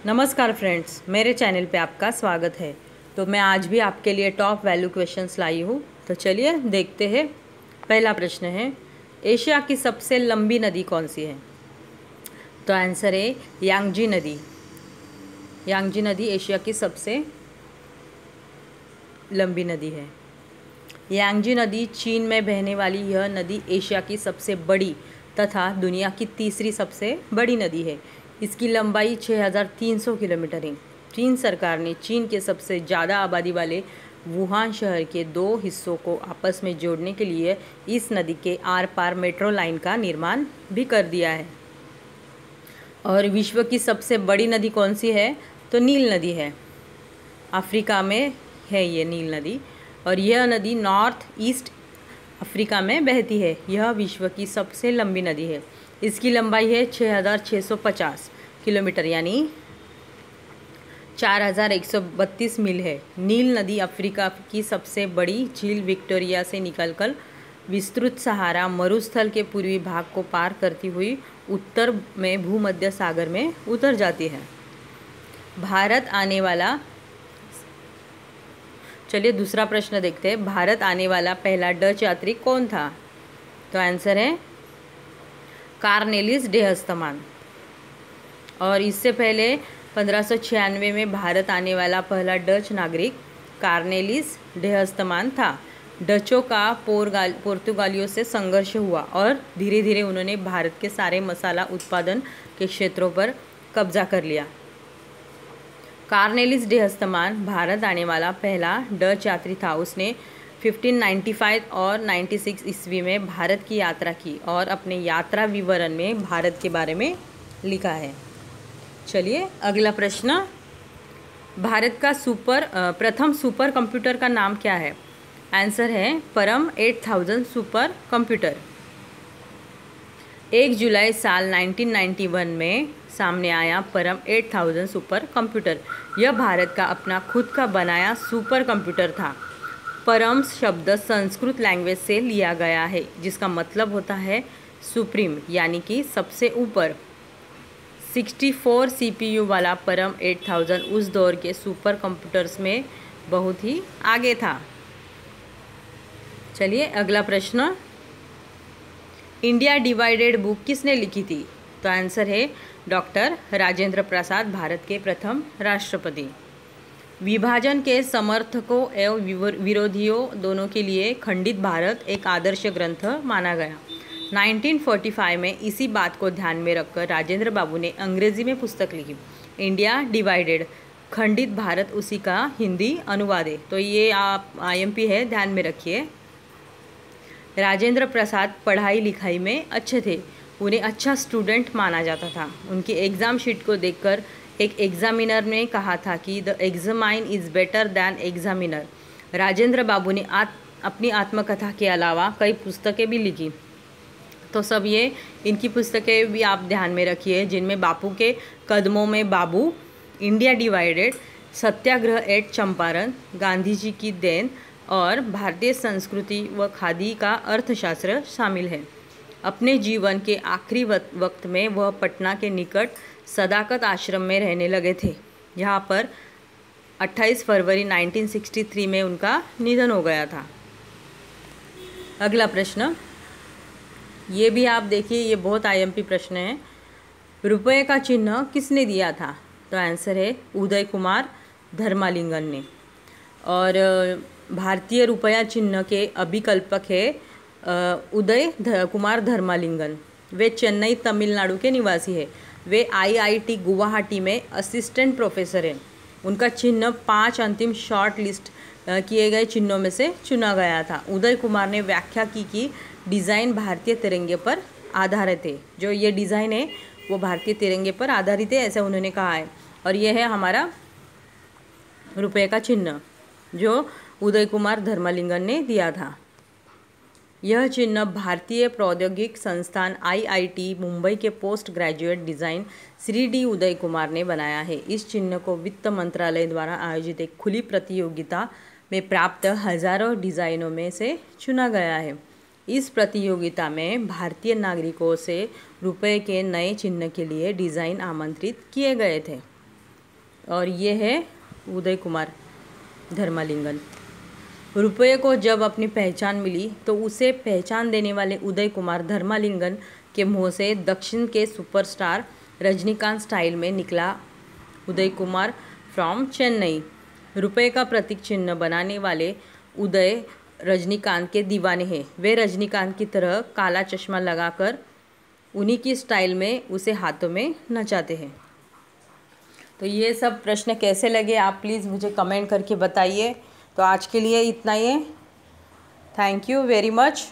नमस्कार फ्रेंड्स, मेरे चैनल पे आपका स्वागत है। तो मैं आज भी आपके लिए टॉप वैल्यू क्वेश्चंस लाई हूँ। तो चलिए देखते हैं। पहला प्रश्न है, एशिया की सबसे लंबी नदी कौन सी है? तो आंसर है यांगजी नदी। यांगजी नदी एशिया की सबसे लंबी नदी है। यांगजी नदी चीन में बहने वाली यह नदी एशिया की सबसे बड़ी तथा दुनिया की तीसरी सबसे बड़ी नदी है। इसकी लंबाई 6300 किलोमीटर है। चीन सरकार ने चीन के सबसे ज़्यादा आबादी वाले वुहान शहर के दो हिस्सों को आपस में जोड़ने के लिए इस नदी के आर पार मेट्रो लाइन का निर्माण भी कर दिया है। और विश्व की सबसे बड़ी नदी कौन सी है? तो नील नदी है। अफ्रीका में है ये नील नदी, और यह नदी नॉर्थ ईस्ट अफ्रीका में बहती है। यह विश्व की सबसे लंबी नदी है। इसकी लंबाई है 6650 किलोमीटर यानी 4132 मील है। नील नदी अफ्रीका की सबसे बड़ी झील विक्टोरिया से निकलकर विस्तृत सहारा मरुस्थल के पूर्वी भाग को पार करती हुई उत्तर में भूमध्य सागर में उतर जाती है। भारत आने वाला चलिए दूसरा प्रश्न देखते हैं। भारत आने वाला पहला डच यात्री कौन था? तो आंसर है कार्नेलिस डे हस्तमान। और इससे पहले 1596 में भारत आने वाला पहला डच नागरिक कार्नेलिस डे हस्तमान था। डचों का पुर्तगालियों से संघर्ष हुआ और धीरे धीरे उन्होंने भारत के सारे मसाला उत्पादन के क्षेत्रों पर कब्जा कर लिया। कार्नेलिस डे हस्तमान भारत आने वाला पहला डच यात्री था। उसने 1595 और 96 ईस्वी में भारत की यात्रा की और अपने यात्रा विवरण में भारत के बारे में लिखा है। चलिए अगला प्रश्न, भारत का प्रथम सुपर कंप्यूटर का नाम क्या है? आंसर है परम 8000 सुपर कंप्यूटर। 1 जुलाई साल 1991 में सामने आया परम 8000 सुपर कंप्यूटर। यह भारत का अपना खुद का बनाया सुपर कंप्यूटर था। परम शब्द संस्कृत लैंग्वेज से लिया गया है, जिसका मतलब होता है सुप्रीम यानी कि सबसे ऊपर। 64 CPU वाला परम 8000 उस दौर के सुपर कंप्यूटर्स में बहुत ही आगे था। चलिए अगला प्रश्न, इंडिया डिवाइडेड बुक किसने लिखी थी? तो आंसर है डॉक्टर राजेंद्र प्रसाद, भारत के प्रथम राष्ट्रपति। विभाजन के समर्थकों एवं विरोधियों दोनों के लिए खंडित भारत एक आदर्श ग्रंथ माना गया। 1945 में इसी बात को ध्यान में रखकर राजेंद्र बाबू ने अंग्रेजी में पुस्तक लिखी, इंडिया डिवाइडेड, खंडित भारत, उसी का हिंदी अनुवाद है। तो ये आप IMP है, ध्यान में रखिए। राजेंद्र प्रसाद पढ़ाई लिखाई में अच्छे थे। उन्हें अच्छा स्टूडेंट माना जाता था। उनकी एग्ज़ाम शीट को देखकर एक एग्जामिनर ने कहा था कि the examinee is better than examiner. Rajendra Babu ने अपनी आत्मकथा के अलावा कई पुस्तकें भी लिखी। तो सब ये इनकी पुस्तकें भी आप ध्यान में रखिए, जिनमें बापू के कदमों में बाबू, इंडिया डिवाइडेड, सत्याग्रह एट चंपारण, गांधी जी की देन और भारतीय संस्कृति व खादी का अर्थशास्त्र शामिल है। अपने जीवन के आखिरी वक्त में वह पटना के निकट सदाकत आश्रम में रहने लगे थे। यहाँ पर 28 फरवरी 1963 में उनका निधन हो गया था। अगला प्रश्न, ये भी आप देखिए, ये बहुत IMP प्रश्न है। रुपये का चिन्ह किसने दिया था? तो आंसर है उदय कुमार धर्मालिंगन ने। और भारतीय रुपया चिन्ह के अभिकल्पक है उदय कुमार धर्मालिंगन। वे चेन्नई तमिलनाडु के निवासी है। वे IIT गुवाहाटी में असिस्टेंट प्रोफेसर हैं। उनका चिन्ह 5 अंतिम शॉर्ट लिस्ट किए गए चिन्हों में से चुना गया था। उदय कुमार ने व्याख्या की कि डिज़ाइन भारतीय तिरंगे पर आधारित है। जो ये डिज़ाइन है वो भारतीय तिरंगे पर आधारित है, ऐसा उन्होंने कहा है। और ये है हमारा रुपये का चिन्ह जो उदय कुमार धर्मालिंगन ने दिया था। यह चिन्ह भारतीय प्रौद्योगिक संस्थान IIT मुंबई के post graduate design Shri D Uday Kumar ने बनाया है। इस चिन्ह को वित्त मंत्रालय द्वारा आयोजित एक खुली प्रतियोगिता में प्राप्त हजारों डिज़ाइनों में से चुना गया है। इस प्रतियोगिता में भारतीय नागरिकों से रुपये के नए चिन्ह के लिए डिज़ाइन आमंत्रित किए गए थे। और ये है उदय कुमार धर्मालिंगन। रुपये को जब अपनी पहचान मिली तो उसे पहचान देने वाले उदय कुमार धर्मालिंगन के मुंह से दक्षिण के सुपरस्टार रजनीकांत स्टाइल में निकला, उदय कुमार फ्रॉम चेन्नई। रुपये का प्रतीक चिन्ह बनाने वाले उदय रजनीकांत के दीवाने हैं। वे रजनीकांत की तरह काला चश्मा लगाकर उन्हीं की स्टाइल में उसे हाथों में नचाते हैं। तो ये सब प्रश्न कैसे लगे आप प्लीज़ मुझे कमेंट करके बताइए। तो आज के लिए इतना ही है। Thank you very much.